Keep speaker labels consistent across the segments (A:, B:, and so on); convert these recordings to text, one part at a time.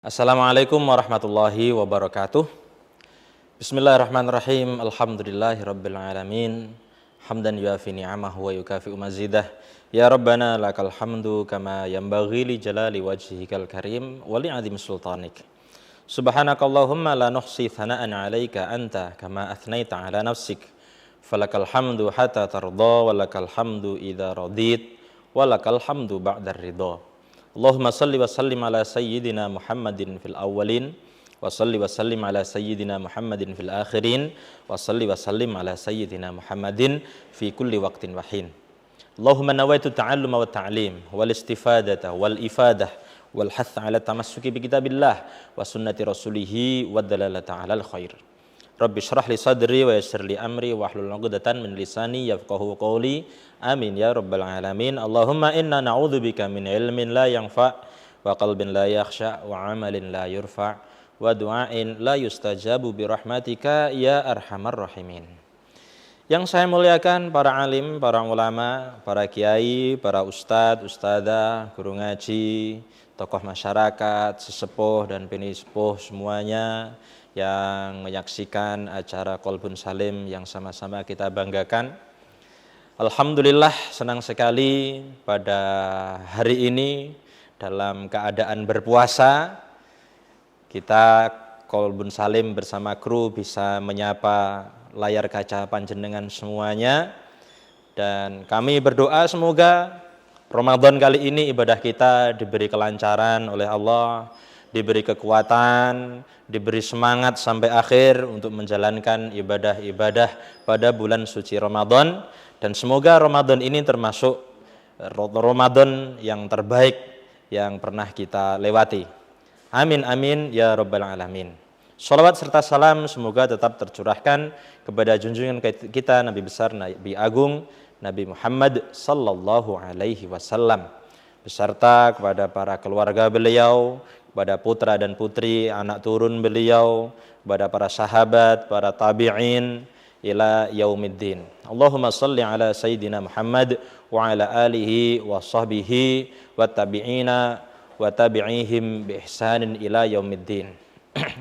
A: Assalamualaikum warahmatullahi wabarakatuh. Bismillahirrahmanirrahim. Alhamdulillahirabbil alamin. Hamdan yuafi ni'amahu wa yukafi'u mazidah. Ya Rabbana lakal hamdu kama yanbaghi li jalali wajhikal karim wa li 'azimi sultanik. Subhanakallahumma la nuhsi thana'an 'alaika anta kama athnaita 'ala nafsik. Falakal hamdu hatta tardha wa lakal hamdu idza radit wa lakal hamdu ba'da ridha. Allahumma salli wa sallim ala sayyidina Muhammadin fil awwalin wa salli wa sallim ala sayyidina Muhammadin fil akhirin wa salli wa sallim ala sayyidina Muhammadin fi kulli waqtin wa hin. Allahumma nawaitu ta'alluma wa ta'lim wal istifadata wal ifadah wal hatha ala tamassuki bi kitabillah wa sunnati rasulihi wa dalalata ala al khair. Rabbi shrah li sadri wa yassir li amri wa hlul 'uqdatan min lisani yafqahu qawli. Amin ya rabbal alamin. Allahumma inna na'udzubika min ilmin la yanfa' wa qalbin la yakhsha wa 'amalin la yurfa' wa du'ain la yustajabu bi rahmatika ya arhamar rahimin. Yang saya muliakan para alim, para ulama, para kiai, para ustadz, ustadzah, guru ngaji, tokoh masyarakat, sesepuh dan penisepuh semuanya yang menyaksikan acara Qalbun Salim yang sama-sama kita banggakan. Alhamdulillah senang sekali pada hari ini dalam keadaan berpuasa kita Qalbun Salim bersama kru bisa menyapa layar kaca panjenengan semuanya, dan kami berdoa semoga Ramadan kali ini ibadah kita diberi kelancaran oleh Allah, diberi kekuatan, diberi semangat sampai akhir untuk menjalankan ibadah-ibadah pada bulan suci Ramadan, dan semoga Ramadan ini termasuk Ramadan yang terbaik yang pernah kita lewati. Amin amin ya rabbal alamin. Shalawat serta salam semoga tetap tercurahkan kepada junjungan kita Nabi besar, Nabi agung, Nabi Muhammad sallallahu alaihi wasallam, beserta kepada para keluarga beliau, kepada putra dan putri, anak turun beliau, kepada para sahabat, para tabi'in ila yaumiddin. Allahumma salli ala sayyidina Muhammad wa ala alihi wa sahbihi wa tabi'ina wa tabi'ihim bi ihsanin ila yaumiddin.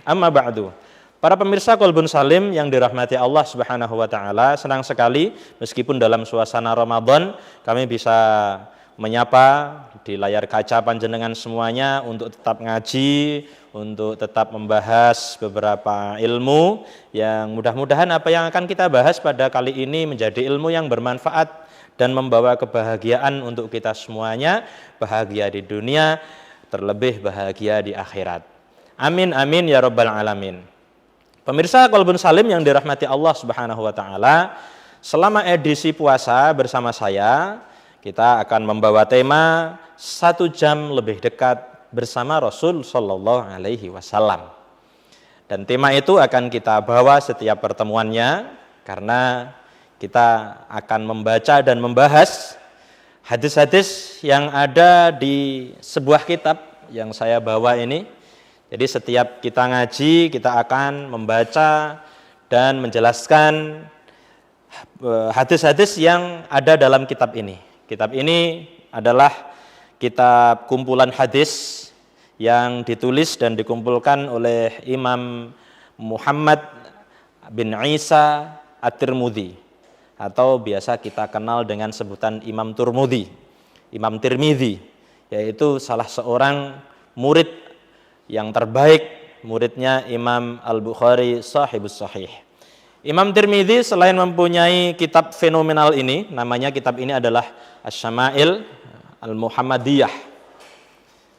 A: Amma ba'du. Para pemirsa Qalbun Salim yang dirahmati Allah Subhanahu wa taala, senang sekali meskipun dalam suasana Ramadan kami bisa menyapa di layar kaca panjenengan semuanya untuk tetap ngaji, untuk tetap membahas beberapa ilmu yang mudah-mudahan apa yang akan kita bahas pada kali ini menjadi ilmu yang bermanfaat dan membawa kebahagiaan untuk kita semuanya, bahagia di dunia, terlebih bahagia di akhirat. Amin amin ya rabbal alamin. Pemirsa Qalbun Salim yang dirahmati Allah Subhanahu wa taala, selama edisi puasa bersama saya kita akan membawa tema 1 jam lebih dekat bersama Rasul sallallahu alaihi wasallam. Dan tema itu akan kita bawa setiap pertemuannya karena kita akan membaca dan membahas hadis-hadis yang ada di sebuah kitab yang saya bawa ini. Jadi setiap kita ngaji, kita akan membaca dan menjelaskan hadis-hadis yang ada dalam kitab ini. Kitab ini adalah kitab kumpulan hadis yang ditulis dan dikumpulkan oleh Imam Muhammad bin Isa At-Tirmidzi, atau biasa kita kenal dengan sebutan Imam Tirmidzi, Imam Tirmidzi, yaitu salah seorang murid yang terbaik, muridnya Imam Al-Bukhari Sahibus Sahih. Imam Tirmidzi selain mempunyai kitab fenomenal ini, namanya kitab ini adalah Asy-Syama'il Al-Muhammadiyah.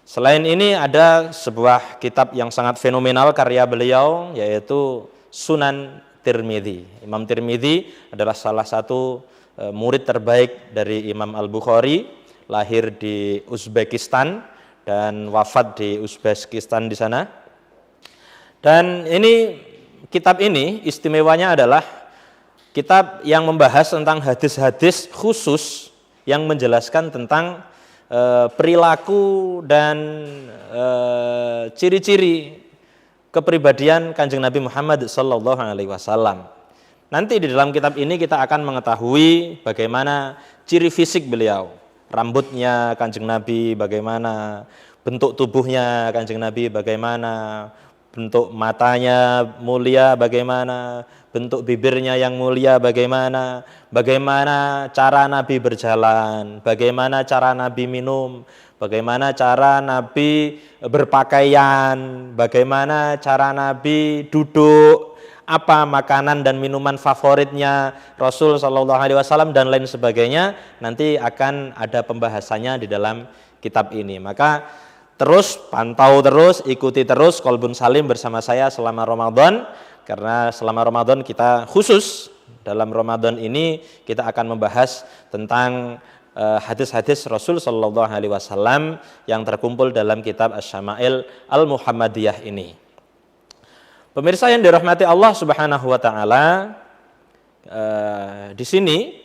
A: Selain ini ada sebuah kitab yang sangat fenomenal karya beliau, yaitu Sunan Tirmidzi. Imam Tirmidzi adalah salah satu murid terbaik dari Imam Al-Bukhari, lahir di Uzbekistan dan wafat di Uzbekistan di sana. Dan ini kitab ini istimewanya adalah kitab yang membahas tentang hadis-hadis khusus yang menjelaskan tentang perilaku dan ciri-ciri kepribadian Kanjeng Nabi Muhammad sallallahu alaihi wasallam. Nanti di dalam kitab ini kita akan mengetahui bagaimana ciri fisik beliau, rambutnya Kanjeng Nabi bagaimana, bentuk tubuhnya Kanjeng Nabi bagaimana, bentuk matanya mulia bagaimana, bentuk bibirnya yang mulia bagaimana, bagaimana cara Nabi berjalan, bagaimana cara Nabi minum, bagaimana cara Nabi berpakaian, bagaimana cara Nabi duduk, apa makanan dan minuman favoritnya Rasul Shallallahu Alaihi Wasallam dan lain sebagainya. Nanti akan ada pembahasannya di dalam kitab ini. Maka terus pantau terus, ikuti terus Qalbun Salim bersama saya selama Ramadan, karena selama Ramadan kita khusus dalam Ramadan ini kita akan membahas tentang hadis-hadis Rasul Shallallahu Alaihi Wasallam yang terkumpul dalam kitab Asy-Syama'il Al-Muhammadiyah ini. Pemirsa yang dirahmati Allah Subhanahu Wa Taala, di sini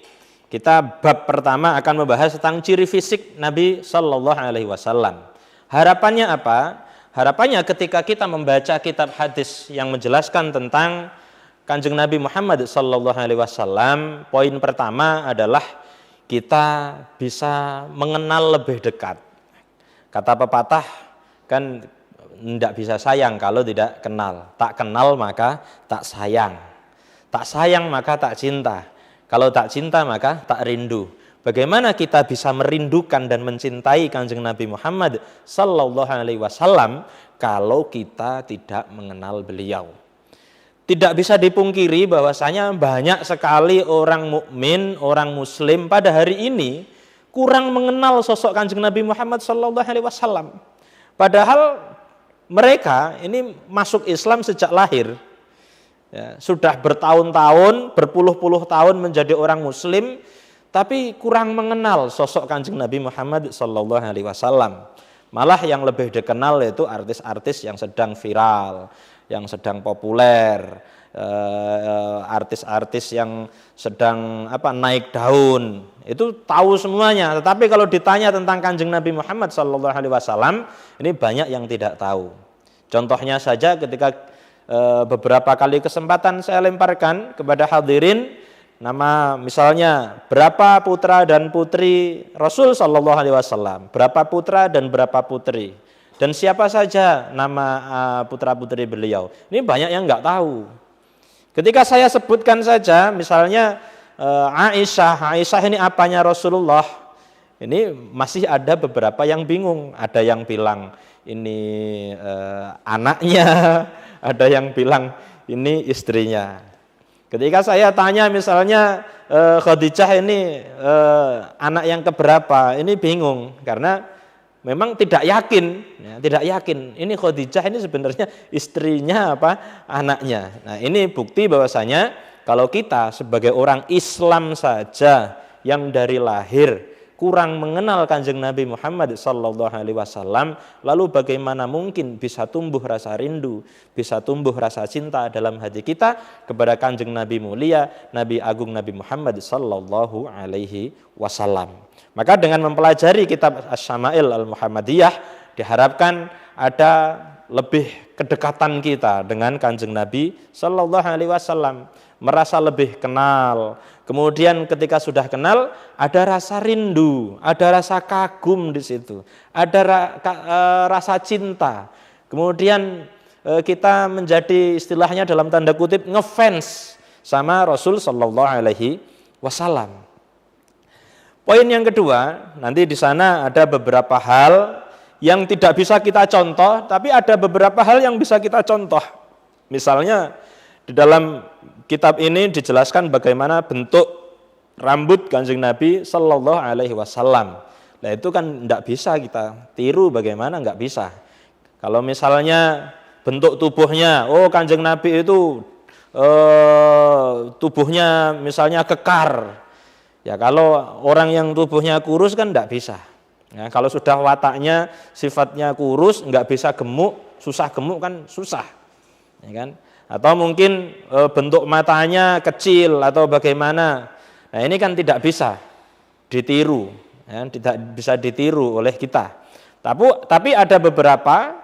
A: kita bab pertama akan membahas tentang ciri fisik Nabi Shallallahu Alaihi Wasallam. Harapannya apa? Harapannya ketika kita membaca kitab hadis yang menjelaskan tentang Kanjeng Nabi Muhammad Sallallahu Alaihi Wasallam, poin pertama adalah kita bisa mengenal lebih dekat. Kata pepatah kan tidak bisa sayang kalau tidak kenal. Tak kenal maka tak sayang. Tak sayang maka tak cinta. Kalau tak cinta maka tak rindu. Bagaimana kita bisa merindukan dan mencintai Kanjeng Nabi Muhammad Sallallahu Alaihi Wasallam kalau kita tidak mengenal beliau? Tidak bisa dipungkiri bahwasanya banyak sekali orang mukmin, orang muslim pada hari ini kurang mengenal sosok Kanjeng Nabi Muhammad Sallallahu Alaihi Wasallam. Padahal mereka ini masuk Islam sejak lahir, ya, sudah bertahun-tahun, berpuluh-puluh tahun menjadi orang muslim, tapi kurang mengenal sosok Kanjeng Nabi Muhammad Sallallahu Alaihi Wasallam. Malah yang lebih dikenal yaitu artis-artis yang sedang viral, yang sedang populer, artis-artis yang sedang naik daun. Itu tahu semuanya. Tetapi kalau ditanya tentang Kanjeng Nabi Muhammad Sallallahu Alaihi Wasallam, ini banyak yang tidak tahu. Contohnya saja ketika beberapa kali kesempatan saya lemparkan kepada hadirin nama misalnya berapa putra dan putri Rasul Shallallahu Alaihi Wasallam, berapa putra dan berapa putri, dan siapa saja nama putra putri beliau. Ini banyak yang nggak tahu. Ketika saya sebutkan saja, misalnya Aisyah ini apanya Rasulullah, ini masih ada beberapa yang bingung. Ada yang bilang ini anaknya, ada yang bilang ini istrinya. Ketika saya tanya misalnya Khadijah ini anak yang keberapa, ini bingung karena memang tidak yakin, ya, tidak yakin ini Khadijah ini sebenarnya istrinya apa anaknya. Nah ini bukti bahwasanya kalau kita sebagai orang Islam saja yang dari lahir kurang mengenal Kanjeng Nabi Muhammad Sallallahu Alaihi Wasallam, lalu bagaimana mungkin bisa tumbuh rasa rindu, bisa tumbuh rasa cinta dalam hati kita kepada Kanjeng Nabi mulia, Nabi Agung Nabi Muhammad Sallallahu Alaihi Wasallam. Maka dengan mempelajari kitab Asy-Syama'il Al-Muhammadiyah diharapkan ada lebih kedekatan kita dengan Kanjeng Nabi Sallallahu Alaihi Wasallam, merasa lebih kenal. Kemudian ketika sudah kenal, ada rasa rindu, ada rasa kagum di situ, ada rasa cinta. Kemudian kita menjadi istilahnya dalam tanda kutip ngefans sama Rasul Sallallahu Alaihi Wasallam. Poin yang kedua, nanti di sana ada beberapa hal yang tidak bisa kita contoh, tapi ada beberapa hal yang bisa kita contoh. Misalnya di dalam kitab ini dijelaskan bagaimana bentuk rambut Kanjeng Nabi Sallallahu Alaihi Wasallam. Nah itu kan tidak bisa kita tiru, bagaimana nggak bisa. Kalau misalnya bentuk tubuhnya, Kanjeng Nabi itu tubuhnya misalnya kekar. Ya kalau orang yang tubuhnya kurus kan tidak bisa. Ya, kalau sudah wataknya sifatnya kurus, nggak bisa gemuk, susah gemuk kan susah, ya kan? Atau mungkin bentuk matanya kecil atau bagaimana. Nah ini kan tidak bisa ditiru, ya, tidak bisa ditiru oleh kita. Tapi ada beberapa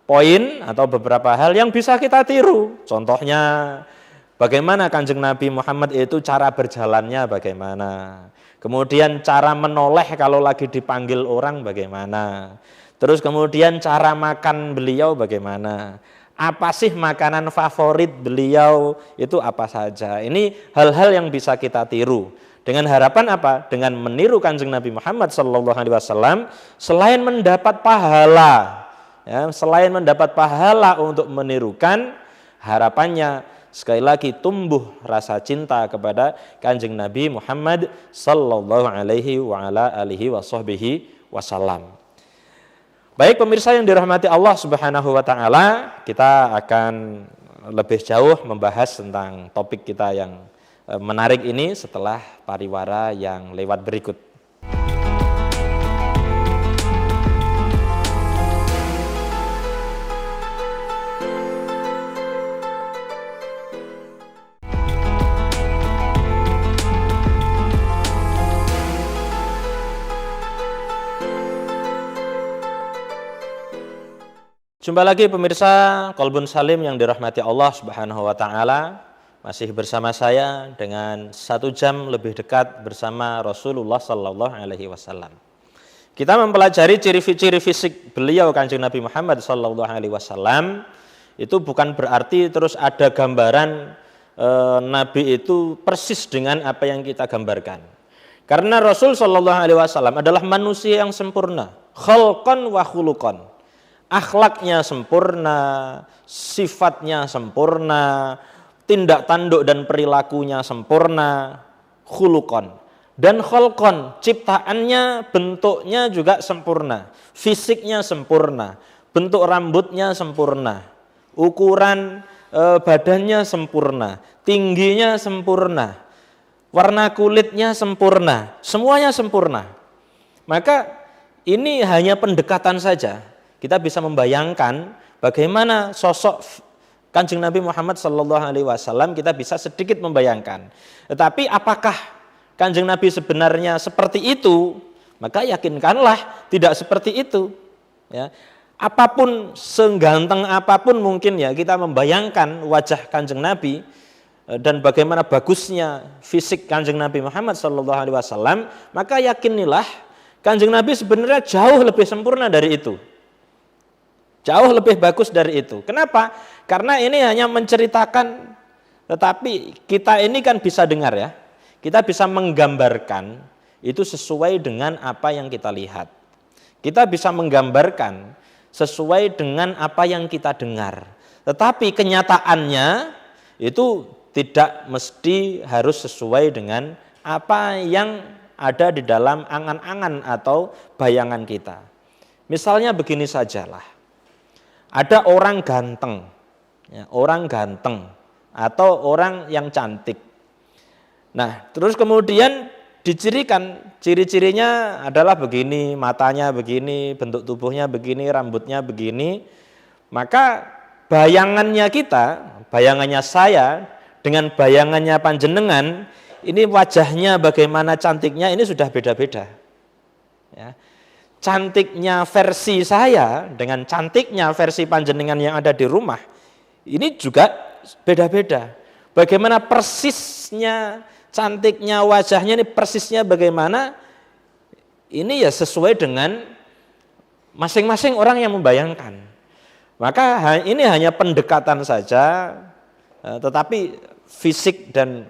A: poin atau beberapa hal yang bisa kita tiru. Contohnya bagaimana Kanjeng Nabi Muhammad itu cara berjalannya bagaimana. Kemudian cara menoleh kalau lagi dipanggil orang bagaimana. Terus kemudian cara makan beliau bagaimana? Apa sih makanan favorit beliau, itu apa saja? Ini hal-hal yang bisa kita tiru. Dengan harapan apa? Dengan meniru Kanjeng Nabi Muhammad SAW, selain mendapat pahala, ya, selain mendapat pahala untuk menirukan, harapannya sekali lagi tumbuh rasa cinta kepada Kanjeng Nabi Muhammad sallallahu alaihi wa ala alihi wasallam. Baik pemirsa yang dirahmati Allah Subhanahu wa taala, kita akan lebih jauh membahas tentang topik kita yang menarik ini setelah pariwara yang lewat berikut. Jumpa lagi pemirsa Qalbun Salim yang dirahmati Allah Subhanahu wa taala. Masih bersama saya dengan 1 jam lebih dekat bersama Rasulullah sallallahu alaihi wasallam. Kita mempelajari ciri-ciri fisik beliau Kanjeng Nabi Muhammad sallallahu alaihi wasallam. Itu bukan berarti terus ada gambaran Nabi itu persis dengan apa yang kita gambarkan. Karena Rasul sallallahu alaihi wasallam adalah manusia yang sempurna, khalqan wa khuluqan. Akhlaknya sempurna, sifatnya sempurna, tindak tanduk dan perilakunya sempurna, khuluqan. Dan khalqan, ciptaannya, bentuknya juga sempurna, fisiknya sempurna, bentuk rambutnya sempurna, ukuran badannya sempurna, tingginya sempurna, warna kulitnya sempurna, semuanya sempurna. Maka ini hanya pendekatan saja. Kita bisa membayangkan bagaimana sosok Kanjeng Nabi Muhammad SAW, kita bisa sedikit membayangkan. Tetapi apakah Kanjeng Nabi sebenarnya seperti itu? Maka yakinkanlah tidak seperti itu. Ya. Apapun, seganteng apapun mungkin ya kita membayangkan wajah Kanjeng Nabi dan bagaimana bagusnya fisik Kanjeng Nabi Muhammad SAW, maka yakinilah Kanjeng Nabi sebenarnya jauh lebih sempurna dari itu. Jauh lebih bagus dari itu. Kenapa? Karena ini hanya menceritakan, tetapi kita ini kan bisa dengar ya. Kita bisa menggambarkan itu sesuai dengan apa yang kita lihat. Kita bisa menggambarkan sesuai dengan apa yang kita dengar. Tetapi kenyataannya itu tidak mesti harus sesuai dengan apa yang ada di dalam angan-angan atau bayangan kita. Misalnya begini sajalah. Ada orang ganteng, ya, orang ganteng atau orang yang cantik. Nah, terus kemudian dicirikan, ciri-cirinya adalah begini, matanya begini, bentuk tubuhnya begini, rambutnya begini. Maka bayangannya kita, bayangannya saya dengan bayangannya panjenengan, ini wajahnya bagaimana cantiknya ini sudah beda-beda. Ya. Cantiknya versi saya dengan cantiknya versi panjenengan yang ada di rumah, ini juga beda-beda. Bagaimana persisnya, cantiknya wajahnya ini persisnya bagaimana, ini ya sesuai dengan masing-masing orang yang membayangkan. Maka ini hanya pendekatan saja, tetapi fisik dan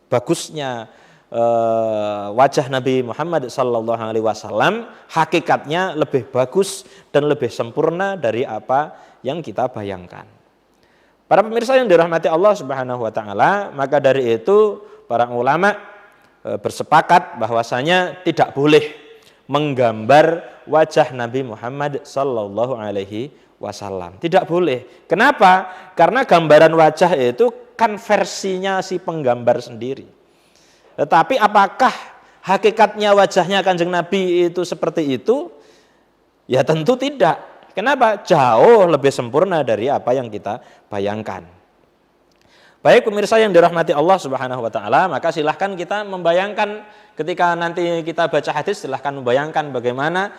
A: bagusnya wajah Nabi Muhammad SAW hakikatnya lebih bagus dan lebih sempurna dari apa yang kita bayangkan. Para pemirsa yang dirahmati Allah Subhanahu wa taala, maka dari itu para ulama bersepakat bahwasanya tidak boleh menggambar wajah Nabi Muhammad SAW. Tidak boleh. Kenapa? Karena gambaran wajah itu kan versinya si penggambar sendiri. Tetapi apakah hakikatnya wajahnya Kanjeng Nabi itu seperti itu? Ya tentu tidak. Kenapa? Jauh lebih sempurna dari apa yang kita bayangkan. Baik pemirsa yang dirahmati Allah Subhanahu wa taala, maka silahkan kita membayangkan ketika nanti kita baca hadis, silahkan membayangkan bagaimana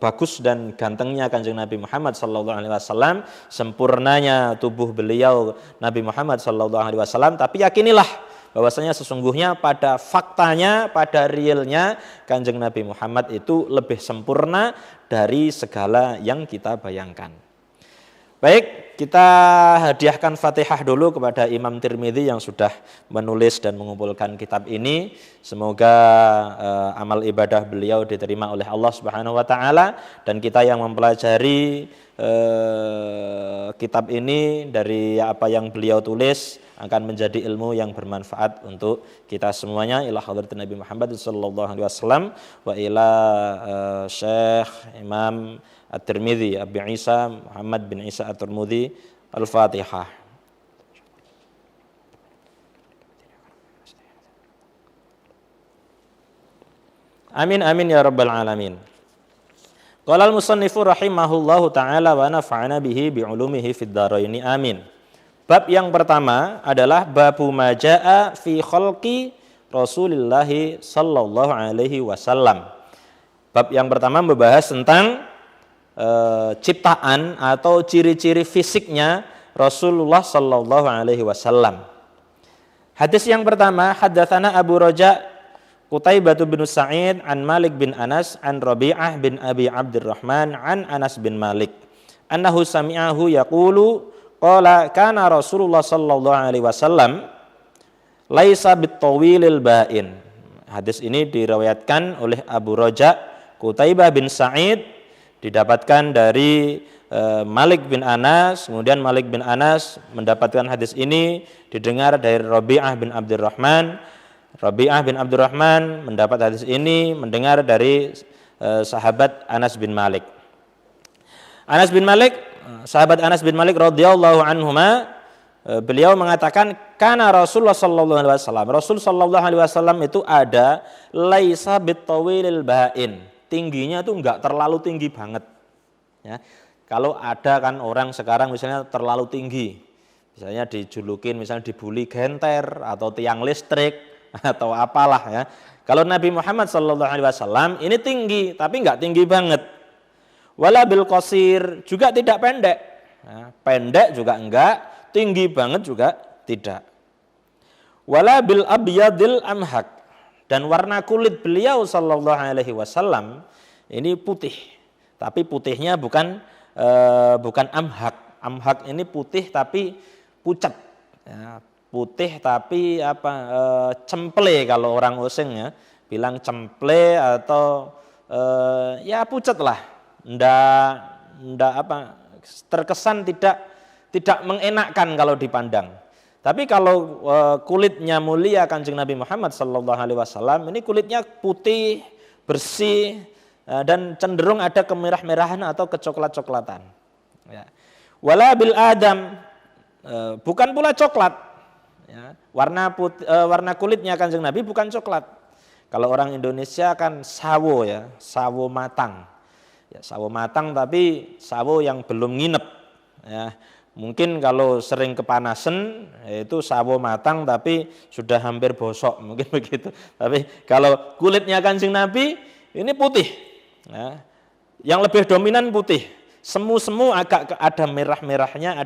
A: bagus dan gantengnya Kanjeng Nabi Muhammad SAW, sempurnanya tubuh beliau Nabi Muhammad SAW. Tapi yakinilah bahwasanya sesungguhnya pada faktanya, pada realnya Kanjeng Nabi Muhammad itu lebih sempurna dari segala yang kita bayangkan. Baik, kita hadiahkan Fatihah dulu kepada Imam Tirmidzi yang sudah menulis dan mengumpulkan kitab ini. Semoga amal ibadah beliau diterima oleh Allah Subhanahu wa taala, dan kita yang mempelajari kitab ini dari apa yang beliau tulis akan menjadi ilmu yang bermanfaat untuk kita semuanya. Ila hadratin Nabi Muhammad sallallahu alaihi wasallam wa ila Syekh Imam At-Tirmidzi Abi Isa Muhammad bin Isa At-Tirmidzi. Al-Fatihah. Amin amin ya rabbal alamin. Qala al-musannifu rahimahullahu taala wa nafa'ana bihi bi ulumihi fid dharaini amin. Bab yang pertama adalah babu majaa fi khalqi Rasulillah sallallahu alaihi wasallam. Bab yang pertama membahas tentang ciptaan atau ciri-ciri fisiknya Rasulullah sallallahu alaihi wasallam. Hadis yang pertama, haddatsana Abu Raja Qutaibah bin Sa'id an Malik bin Anas an Rabi'ah bin Abi Abdurrahman an Anas bin Malik annahu sami'ahu yaqulu qala kana Rasulullah sallallahu alaihi wasallam laisa bitawilil ba'in. Hadis ini diriwayatkan oleh Abu Raja Qutaibah bin Sa'id, didapatkan dari Malik bin Anas, kemudian Malik bin Anas mendapatkan hadis ini didengar dari Rabi'ah bin Abdurrahman. Rabi'ah bin Abdurrahman mendapat hadis ini mendengar dari sahabat Anas bin Malik. Anas bin Malik, sahabat Anas bin Malik radhiyallahu anhuma, beliau mengatakan kana Rasulullah sallallahu alaihi wasallam. Rasul sallallahu alaihi wasallam itu ada laisa bitawilil ba'in. Tingginya tuh enggak terlalu tinggi banget. Ya. Kalau ada kan orang sekarang misalnya terlalu tinggi, misalnya dijulukin, misalnya dibully genter atau tiang listrik atau apalah ya. Kalau Nabi Muhammad SAW ini tinggi, tapi enggak tinggi banget. Wala bil qasir, juga tidak pendek. Ya, pendek juga enggak, tinggi banget juga tidak. Wala bil abyadil amhak. Dan warna kulit beliau sallallahu alaihi wasallam ini putih. Tapi putihnya bukan amhak. Amhak ini putih tapi pucat. Ya, putih tapi cemple kalau orang Osing ya, bilang cemple atau ya pucat lah. Ndak terkesan tidak mengenakkan kalau dipandang. Tapi kalau kulitnya mulia Kanjeng Nabi Muhammad sallallahu alaihi wasallam ini kulitnya putih, bersih, dan cenderung ada kemerah-merahan atau kecoklat-coklatan. Ya. Wala bil adam, bukan pula coklat. Ya. Warna kulitnya Kanjeng Nabi bukan coklat. Kalau orang Indonesia kan sawo ya, sawo matang. Ya, sawo matang tapi sawo yang belum nginep. Ya. Mungkin kalau sering kepanasan itu sawo matang tapi sudah hampir bosok, mungkin begitu. Tapi kalau kulitnya Kanjeng Nabi ini putih, ya. Yang lebih dominan putih. Semu-semu agak ada merah-merahnya,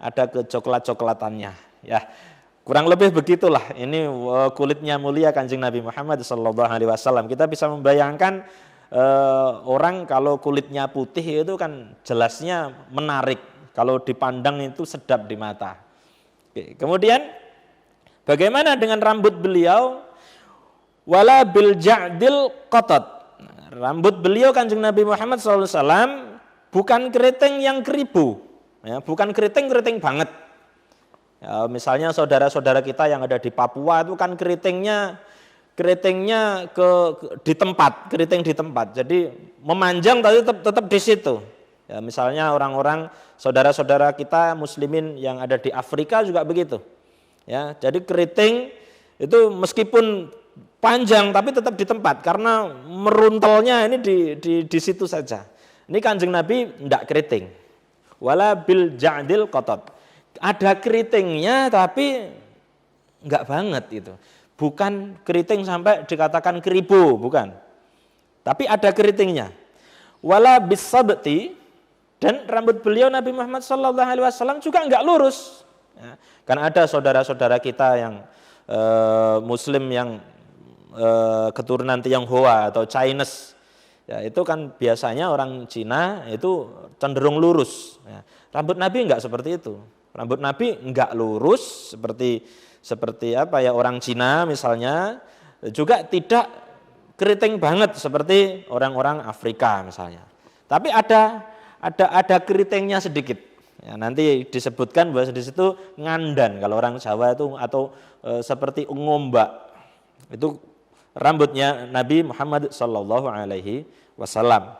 A: ada kecoklat-coklatannya. Ya, kurang lebih begitulah. Ini kulitnya mulia Kanjeng Nabi Muhammad SAW. Kita bisa membayangkan orang kalau kulitnya putih itu kan jelasnya menarik. Kalau dipandang itu sedap di mata. Oke, kemudian bagaimana dengan rambut beliau? Wala bil ja'dil qatat. Rambut beliau Kanjeng Nabi Muhammad SAW bukan keriting yang keribu, ya, bukan keriting banget. Ya, misalnya saudara-saudara kita yang ada di Papua itu kan keritingnya di tempat, keriting di tempat. Jadi memanjang tapi tetap di situ. Ya, misalnya orang-orang saudara-saudara kita muslimin yang ada di Afrika juga begitu. Ya, jadi keriting itu meskipun panjang tapi tetap di tempat karena meruntelnya ini di situ saja. Ini Kanjeng Nabi enggak keriting. Wala bil ja'dil qatat. Ada keritingnya tapi enggak banget itu. Bukan keriting sampai dikatakan keribu, bukan. Tapi ada keritingnya. Wala bisabti. Dan rambut beliau Nabi Muhammad SAW juga enggak lurus. Ya, kan ada saudara-saudara kita yang Muslim yang keturunan Tionghoa atau Chinese, ya itu kan biasanya orang Cina itu cenderung lurus. Ya. Rambut Nabi enggak seperti itu. Rambut Nabi enggak lurus seperti apa ya orang Cina misalnya, juga tidak keriting banget seperti orang-orang Afrika misalnya. Tapi ada keritingnya sedikit. Ya, nanti disebutkan bahwa di situ ngandan kalau orang Jawa itu, atau seperti ngombak. Itu rambutnya Nabi Muhammad sallallahu alaihi wasallam.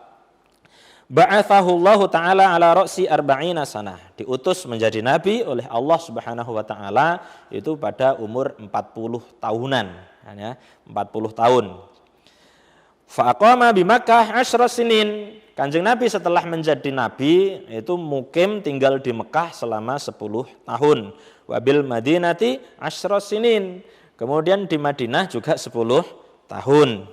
A: Ba'athahu Allah taala ala ra'si arba'ina sanah. Diutus menjadi nabi oleh Allah Subhanahu wa taala itu pada umur 40 tahunan, ya, 40 tahun. Fa aqama bi Makkah 10 sinin. Kanjeng Nabi setelah menjadi nabi itu mukim tinggal di Mekah selama 10 tahun. Wabil Madinati 10 sinin. Kemudian di Madinah juga 10 tahun.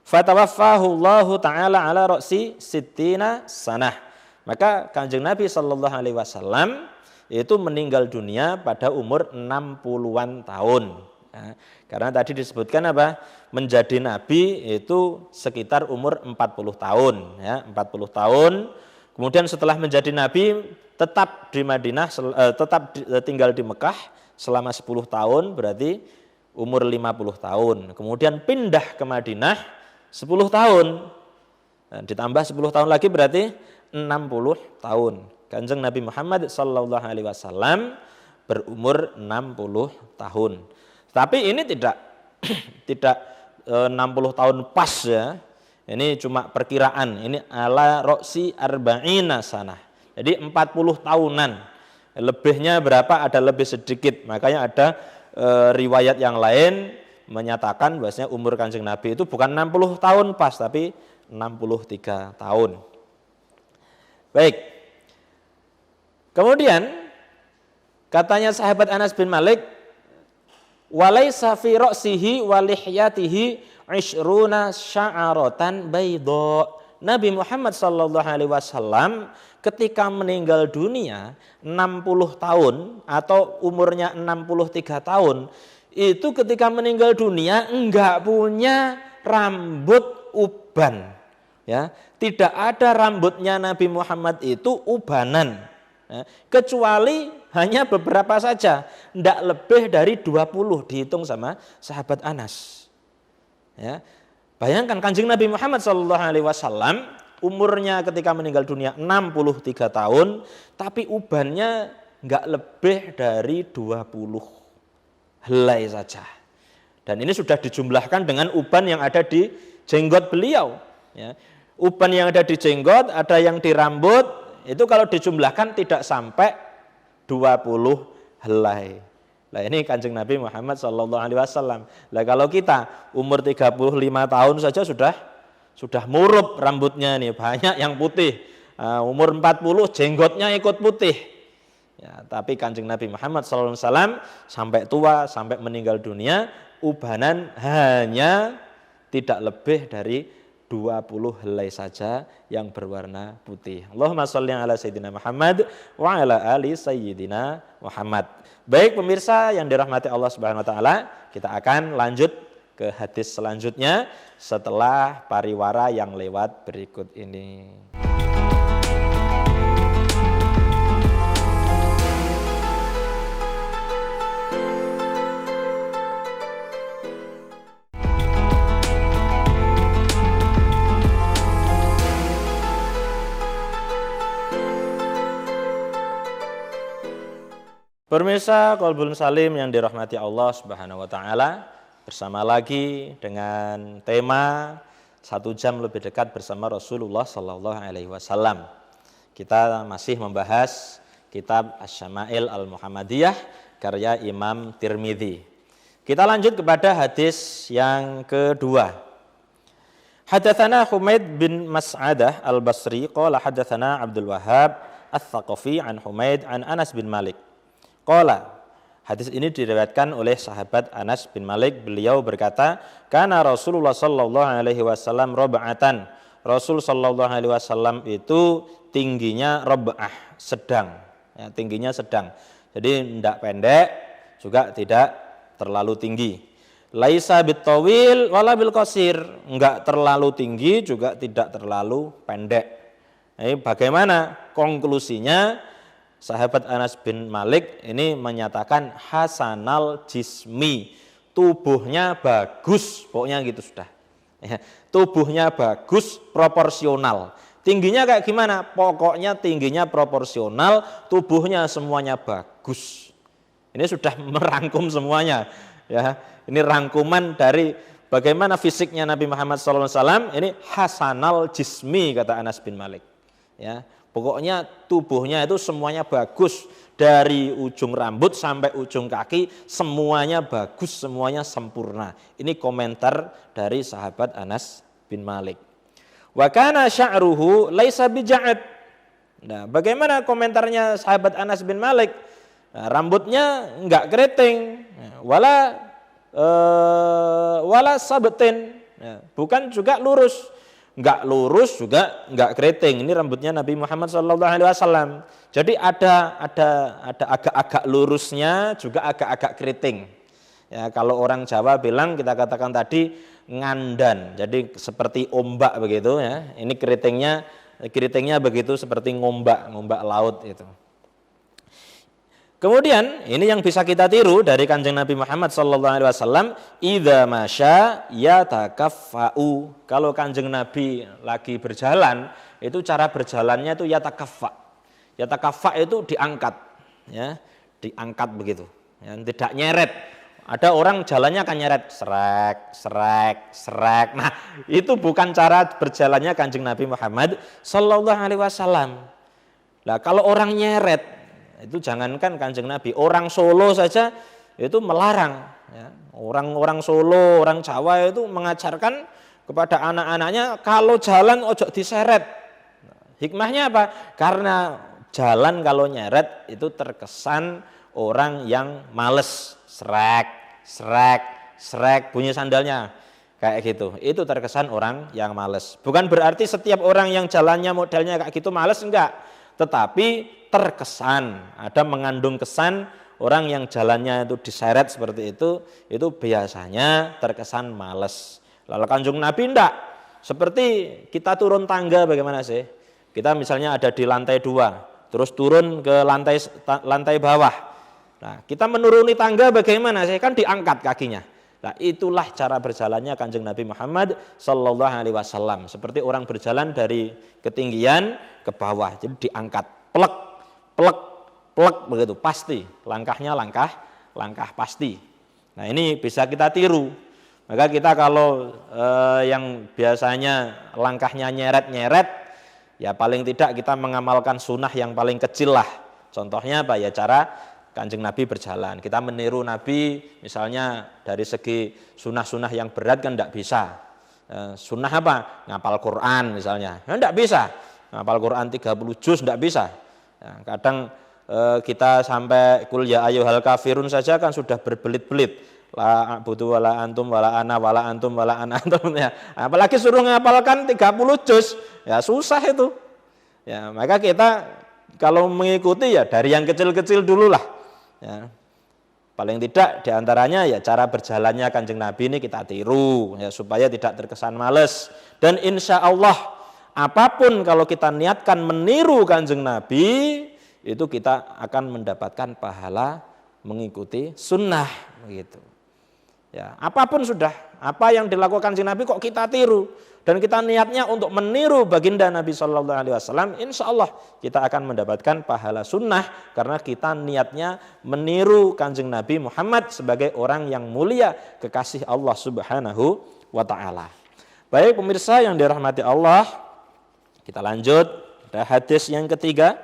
A: Fatawaffahu Allah taala ala ra'si sittina sanah. Maka Kanjeng Nabi sallallahu alaihi wasallam itu meninggal dunia pada umur 60-an tahun. Ya, karena tadi disebutkan apa? Menjadi nabi itu sekitar umur 40 tahun, ya, 40 tahun. Kemudian setelah menjadi nabi tetap di Madinah, tetap tinggal di Mekah selama 10 tahun, berarti umur 50 tahun. Kemudian pindah ke Madinah 10 tahun. Dan ditambah 10 tahun lagi berarti 60 tahun. Kanjeng Nabi Muhammad sallallahu alaihi wasallam berumur 60 tahun. Tapi ini tidak 60 tahun pas ya. Ini cuma perkiraan. Ini ala roksi arba'ina sanah. Jadi 40 tahunan. Lebihnya berapa? Ada lebih sedikit. Makanya ada riwayat yang lain menyatakan bahwasanya umur Kanjeng Nabi itu bukan 60 tahun pas, tapi 63 tahun. Baik. Kemudian katanya sahabat Anas bin Malik, walaisa fi ra'sihi wa lihyatihi 'ishruna sya'aratan bayda. Nabi Muhammad sallallahu alaihi wasallam ketika meninggal dunia 60 tahun atau umurnya 63 tahun, itu ketika meninggal dunia enggak punya rambut uban. Ya, tidak ada rambutnya Nabi Muhammad itu ubanan. Ya, kecuali hanya beberapa saja, tidak lebih dari 20 dihitung sama sahabat Anas. Ya, bayangkan Kanjeng Nabi Muhammad SAW umurnya ketika meninggal dunia 63 tahun, tapi ubannya nggak lebih dari 20 helai saja. Dan ini sudah dijumlahkan dengan uban yang ada di jenggot beliau. Ya, uban yang ada di jenggot, ada yang di rambut, itu kalau dijumlahkan tidak sampai 20 helai. Nah ini Kanjeng Nabi Muhammad SAW. Nah kalau kita umur 35 tahun saja sudah murup rambutnya nih, banyak yang putih. Umur 40 jenggotnya ikut putih. Ya, tapi Kanjeng Nabi Muhammad SAW sampai tua, sampai meninggal dunia, ubanan hanya tidak lebih dari 20 helai saja yang berwarna putih. Allahumma sholli ala sayyidina Muhammad wa ala ali sayyidina Muhammad. Baik pemirsa yang dirahmati Allah Subhanahu wa taala, kita akan lanjut ke hadis selanjutnya setelah pariwara yang lewat berikut ini. Pemirsa Qalbun Salim yang dirahmati Allah Subhanahu wa taala, bersama lagi dengan tema 1 jam lebih dekat bersama Rasulullah sallallahu alaihi wasallam. Kita masih membahas kitab Asy-Syama'il Al-Muhammadiyah karya Imam Tirmidzi. Kita lanjut kepada hadis yang kedua. Hadatsana Humaid bin Mas'adah Al-Basri qala hadatsana Abdul Wahhab Ats-Tsaqafi an Humaid an Anas bin Malik. Qala, hadis ini diriwayatkan oleh sahabat Anas bin Malik, beliau berkata, kana Rasulullah sallallahu alaihi wasallam rab'atan. Rasul sallallahu alaihi wasallam itu tingginya rab'ah, sedang. Ya, tingginya sedang. Jadi tidak pendek, juga tidak terlalu tinggi. Laisa bitawil wala bil qasir, enggak terlalu tinggi juga tidak terlalu pendek. Bagaimana konklusinya? Sahabat Anas bin Malik ini menyatakan hasanal jismi, tubuhnya bagus, pokoknya gitu sudah. Tubuhnya bagus, proporsional. Tingginya kayak gimana? Pokoknya tingginya proporsional, tubuhnya semuanya bagus. Ini sudah merangkum semuanya, ya. Ini rangkuman dari bagaimana fisiknya Nabi Muhammad SAW. Ini hasanal jismi kata Anas bin Malik. Ya, pokoknya tubuhnya itu semuanya bagus, dari ujung rambut sampai ujung kaki semuanya bagus, semuanya sempurna. Ini komentar dari sahabat Anas bin Malik. Wa kana sya'ruhu laisa bija'ad. Nah, bagaimana komentarnya sahabat Anas bin Malik? Nah, rambutnya enggak keriting, wala sabtin, ya, bukan juga lurus, enggak lurus juga enggak keriting. Ini rambutnya Nabi Muhammad SAW. Jadi ada agak-agak lurusnya, juga agak-agak keriting. Ya, kalau orang Jawa bilang, kita katakan tadi ngandan, jadi seperti ombak begitu, ya. Ini keritingnya begitu seperti ngombak laut itu. Kemudian ini yang bisa kita tiru dari Kanjeng Nabi Muhammad SAW. Idza masya yatakaffa'u. Kalau Kanjeng Nabi lagi berjalan, itu cara berjalannya itu yatakaffa. Yatakaffa itu diangkat, ya, diangkat begitu, ya, tidak nyeret. Ada orang jalannya akan nyeret, serek. Nah, itu bukan cara berjalannya Kanjeng Nabi Muhammad SAW. Nah, kalau orang nyeret, itu jangankan Kanjeng Nabi, orang Solo saja itu melarang. Ya. Orang Solo, orang Jawa itu mengajarkan kepada anak-anaknya kalau jalan ojo diseret. Hikmahnya apa? Karena jalan kalau nyeret itu terkesan orang yang males, serek bunyi sandalnya kayak gitu. Itu terkesan orang yang males. Bukan berarti setiap orang yang jalannya modelnya kayak gitu males, enggak. Tetapi terkesan, ada mengandung kesan orang yang jalannya itu diseret seperti itu biasanya terkesan males. Lalu Kanjeng Nabi enggak. Seperti kita turun tangga bagaimana sih? Kita misalnya ada di lantai 2, terus turun ke lantai bawah. Nah, kita menuruni tangga bagaimana sih? Kan diangkat kakinya. Nah, itulah cara berjalannya Kanjeng Nabi Muhammad SAW. Seperti orang berjalan dari ketinggian ke bawah, jadi diangkat, plek begitu, pasti. Langkahnya langkah pasti. Nah, ini bisa kita tiru. Maka kita kalau yang biasanya langkahnya nyeret, ya paling tidak kita mengamalkan sunnah yang paling kecil lah. Contohnya apa ya? Cara Kanjeng Nabi berjalan. Kita meniru Nabi misalnya dari segi sunnah-sunnah yang berat kan tidak bisa. Sunnah apa? Ngapal Quran misalnya. Nah, tidak bisa. Ngapal Quran 30 juz tidak bisa. Nah, kadang kita sampai kul ya ayyuhal kafirun saja kan sudah berbelit-belit. La a'budu wala antum wala ana wala antum wala ana antum, ya. Apalagi suruh ngapalkan 30 juz. Ya susah itu. Ya, maka kita kalau mengikuti ya dari yang kecil-kecil dulu lah. Ya. Paling tidak diantaranya ya cara berjalannya Kanjeng Nabi ini kita tiru, ya, supaya tidak terkesan males. Dan insya Allah apapun kalau kita niatkan meniru Kanjeng Nabi, itu kita akan mendapatkan pahala mengikuti sunnah begitu. Ya, apapun sudah, apa yang dilakukan Kanjeng Nabi kok kita tiru, dan kita niatnya untuk meniru baginda Nabi SAW, insya Allah kita akan mendapatkan pahala sunnah karena kita niatnya meniru Kanjeng Nabi Muhammad sebagai orang yang mulia, kekasih Allah Subhanahu wa Ta'ala. Baik pemirsa yang dirahmati Allah, kita lanjut. Ada hadis yang ketiga.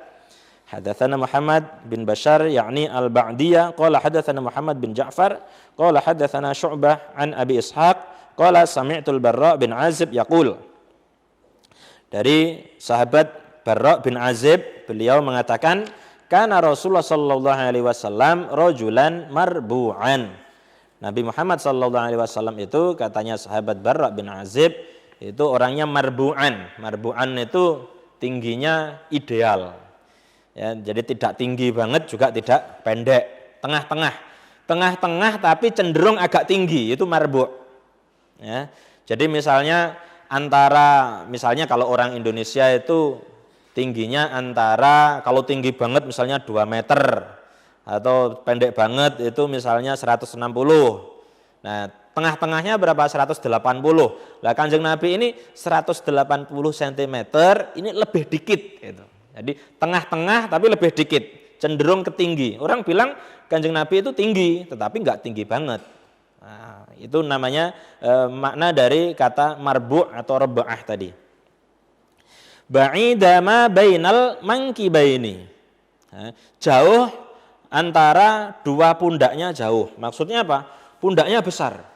A: Hadatsana Muhammad bin Bashar yakni al-Ba'diyah qala hadatsana Muhammad bin Ja'far qala hadatsana Syu'bah an Abi Ishaq qala sami'tul Barra bin Azib yaqul. Dari sahabat Barra bin Azib, beliau mengatakan kana Rasulullah sallallahu alaihi wasallam rajulan marbu'an. Nabi Muhammad sallallahu alaihi wasallam itu, katanya sahabat Barra bin Azib, itu orangnya marbu'an. Marbu'an itu tingginya ideal. Ya, jadi tidak tinggi banget juga tidak pendek, tengah-tengah. tengah-tengah tapi cenderung agak tinggi, itu marbu'. Ya. Jadi misalnya kalau orang Indonesia itu tingginya antara, kalau tinggi banget misalnya 2 meter atau pendek banget itu misalnya 160. Nah, tengah-tengahnya berapa? 180. Lah Kanjeng Nabi ini 180 cm, ini lebih dikit gitu. Jadi tengah-tengah tapi lebih dikit, cenderung ke tinggi. Orang bilang Kanjeng Nabi itu tinggi, tetapi enggak tinggi banget. Nah, itu namanya makna dari kata marbu' atau raba'ah tadi. Ba'idama bainal mankibaini. Jauh antara dua pundaknya jauh. Maksudnya apa? Pundaknya besar.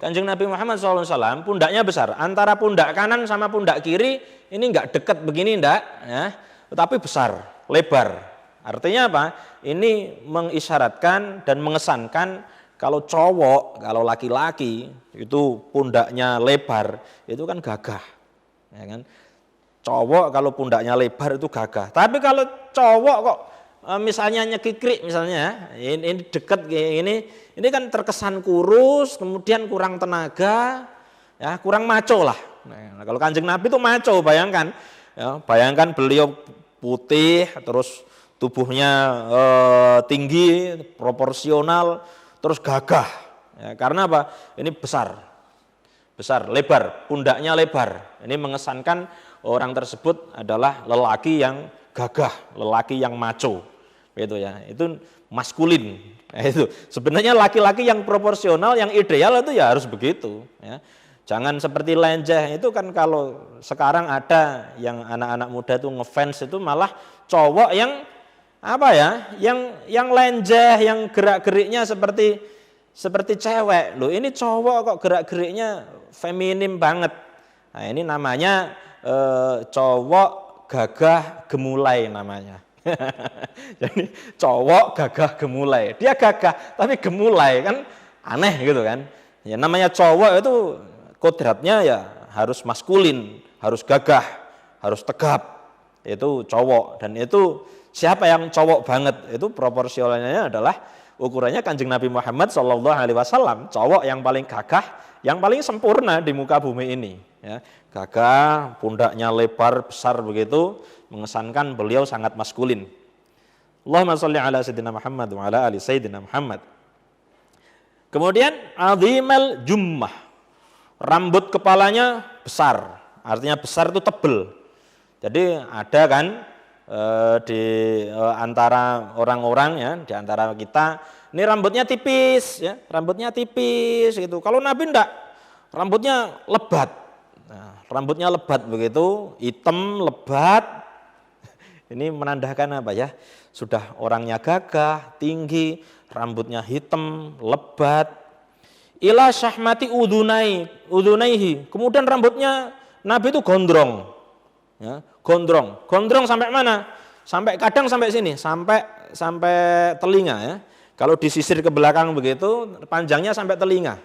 A: Kanjeng Nabi Muhammad SAW pundaknya besar. Antara pundak kanan sama pundak kiri ini enggak dekat begini enggak, ya, tetapi besar, lebar. Artinya apa? Ini mengisyaratkan dan mengesankan kalau cowok, kalau laki-laki itu pundaknya lebar, itu kan gagah, ya kan? Cowok kalau pundaknya lebar itu gagah. Tapi kalau cowok kok misalnya nyekikrik misalnya, ini dekat kayak ini kan terkesan kurus, kemudian kurang tenaga, ya kurang maco lah. Nah, kalau Kanjeng Nabi itu maco, bayangkan, ya, bayangkan beliau putih, terus tubuhnya tinggi, proporsional, terus gagah, ya, karena apa? Ini besar, lebar, pundaknya lebar. Ini mengesankan orang tersebut adalah lelaki yang gagah, lelaki yang maco, gitu ya. Itu maskulin. Nah, itu sebenarnya laki-laki yang proporsional, yang ideal itu ya harus begitu. Ya. Jangan seperti lenjeh. Itu kan kalau sekarang ada yang anak-anak muda itu ngefans itu malah cowok yang apa ya, yang lenjeh, yang gerak-geriknya seperti cewek. Loh, ini cowok kok gerak-geriknya feminim banget. Nah, ini namanya cowok gagah gemulai namanya. Jadi cowok gagah gemulai. Dia gagah tapi gemulai, kan aneh gitu kan. Ya namanya cowok itu kodratnya ya harus maskulin, harus gagah, harus tegap. Itu cowok, dan itu siapa yang cowok banget? Itu proporsionalnya adalah ukurannya Kanjeng Nabi Muhammad SAW, cowok yang paling gagah, yang paling sempurna di muka bumi ini. Ya, gagah, pundaknya lebar, besar begitu, mengesankan beliau sangat maskulin. Allahumma sholli ala sayyidina Muhammad wa ala ali sayyidina Muhammad. Kemudian azimal jummah, rambut kepalanya besar, artinya besar itu tebel. Jadi ada kan di antara orang-orang, ya, di antara kita ini rambutnya tipis, ya, rambutnya tipis gitu. Kalau Nabi enggak, rambutnya lebat. Nah, rambutnya lebat begitu, hitam lebat. Ini menandakan apa ya? Sudah orangnya gagah, tinggi, rambutnya hitam, lebat. Ila syahmati udunaihi. Kemudian rambutnya Nabi itu gondrong. Ya, gondrong sampai mana? Sampai kadang sampai sini, sampai telinga, ya. Kalau disisir ke belakang begitu, panjangnya sampai telinga.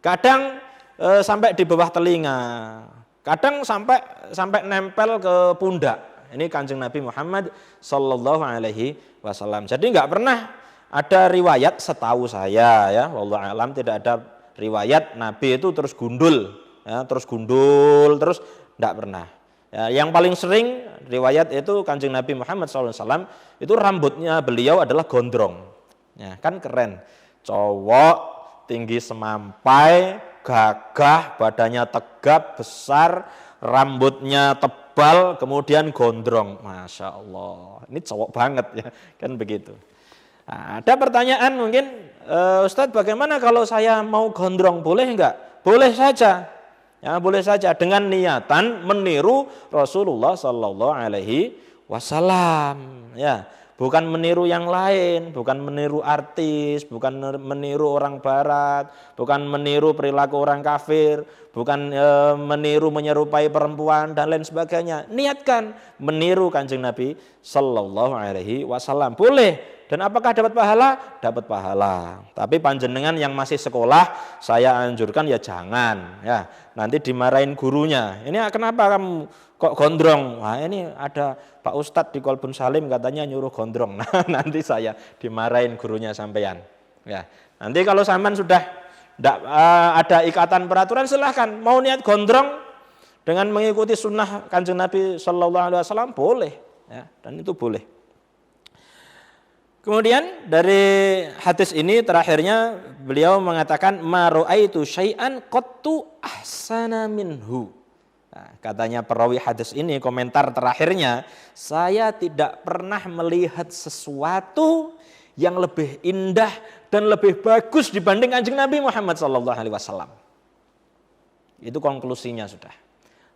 A: Kadang sampai di bawah telinga. Kadang sampai nempel ke pundak. Ini Kanjeng Nabi Muhammad sallallahu alaihi wasallam. Jadi enggak pernah ada riwayat, setahu saya, ya, wallahu alam, tidak ada riwayat Nabi itu terus gundul, ya, terus enggak pernah. Ya, yang paling sering riwayat itu Kanjeng Nabi Muhammad SAW itu rambutnya beliau adalah gondrong. Ya, kan keren. Cowok, tinggi semampai, gagah, badannya tegap, besar, rambutnya tebal, kemudian gondrong. Masya Allah, ini cowok banget, ya, kan begitu. Nah, ada pertanyaan mungkin, Ustadz, bagaimana kalau saya mau gondrong, boleh enggak? Boleh saja. Ya, boleh saja dengan niatan meniru Rasulullah Sallallahu Alaihi Wasallam. Ya, bukan meniru yang lain, bukan meniru artis, bukan meniru orang Barat, bukan meniru perilaku orang kafir, bukan meniru menyerupai perempuan dan lain sebagainya. Niatkan meniru Kanjeng Nabi Sallallahu Alaihi Wasallam. Boleh. Dan apakah dapat pahala? Dapat pahala. Tapi panjenengan yang masih sekolah, saya anjurkan ya jangan. Ya, nanti dimarahin gurunya. Ini kenapa kamu kok gondrong? Wah, ini ada Pak Ustadz di Kolbun Salim katanya nyuruh gondrong. Nah, nanti saya dimarahin gurunya sampean. Ya, nanti kalau sampean sudah tidak ada ikatan peraturan, silahkan. Mau niat gondrong dengan mengikuti sunnah Kanjeng Nabi Shallallahu Alaihi Wasallam boleh, ya, dan itu boleh. Kemudian dari hadis ini terakhirnya beliau mengatakan ma ra'aitu syai'an qattu ahsana minhu. Nah, katanya perawi hadis ini, komentar terakhirnya, saya tidak pernah melihat sesuatu yang lebih indah dan lebih bagus dibanding Kanjeng Nabi Muhammad SAW. Itu konklusinya sudah.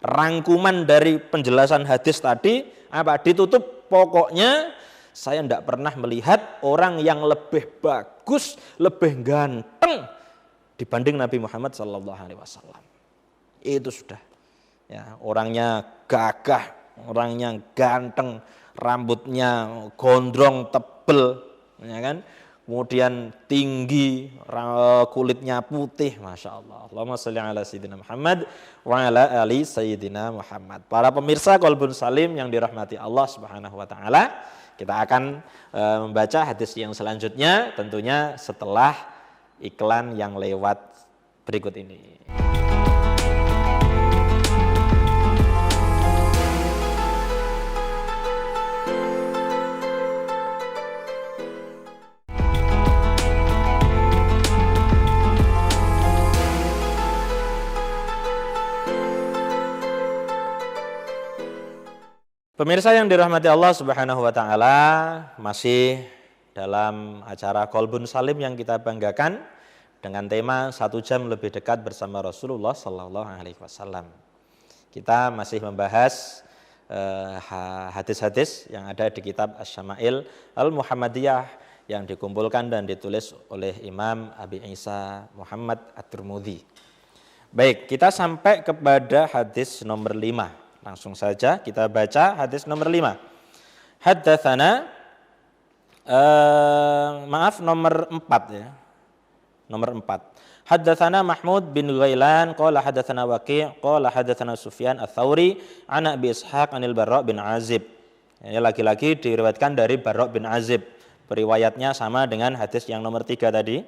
A: Rangkuman dari penjelasan hadis tadi apa? Ditutup pokoknya saya tidak pernah melihat orang yang lebih bagus, lebih ganteng dibanding Nabi Muhammad SAW. Itu sudah. Ya, orangnya gagah, orangnya ganteng, rambutnya gondrong tebel, ya kan? Kemudian tinggi, kulitnya putih, masya Allah. Allahumma sholli ala sayyidina Muhammad wa ala ali sayyidina Muhammad. Para pemirsa Qalbun Salim yang dirahmati Allah Subhanahu wa taala, kita akan membaca hadis yang selanjutnya tentunya setelah iklan yang lewat berikut ini. Pemirsa yang dirahmati Allah Subhanahu wa taala, masih dalam acara Qalbun Salim yang kita banggakan dengan tema 1 jam lebih dekat bersama Rasulullah sallallahu alaihi wasallam. Kita masih membahas hadis-hadis yang ada di kitab Asy-Syama'il Al-Muhammadiyah yang dikumpulkan dan ditulis oleh Imam Abi Isa Muhammad At-Tirmidzi. Baik, kita sampai kepada hadis nomor 5. Langsung saja kita baca hadis nomor 5. Haddatsana nomor 4 ya. Nomor 4. Haddatsana Mahmud bin Ghailan qala haddatsana Waqi' qala haddatsana Sufyan Ats-Tsauri an Abi Ishaq anil Barra' bin Azib. Ini lagi-lagi diriwayatkan dari Barra' bin Azib. Periwayatnya sama dengan hadis yang nomor 3 tadi.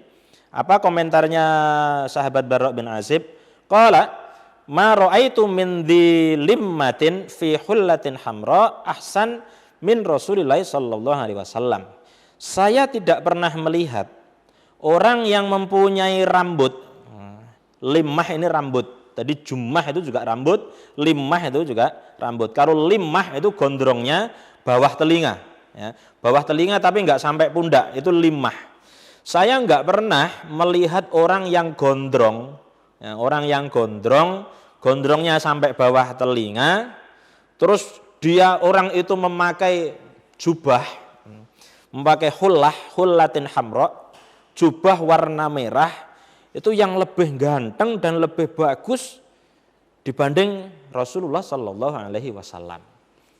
A: Apa komentarnya sahabat Barra' bin Azib? Qala ma ra'aitu min dilimmatin fi hullatin hamra ahsan min Rasulillah sallallahu alaihi wasallam. Saya tidak pernah melihat orang yang mempunyai rambut. Limmah ini rambut. Tadi jummah itu juga rambut, limmah itu juga rambut. Kalau limmah itu gondrongnya bawah telinga, ya. Bawah telinga tapi enggak sampai pundak, itu limmah. Saya enggak pernah melihat orang yang gondrong, ya, orang yang gondrongnya sampai bawah telinga, terus orang itu memakai jubah, memakai hullatin hamra, jubah warna merah, itu yang lebih ganteng dan lebih bagus dibanding Rasulullah Sallallahu Alaihi Wasallam.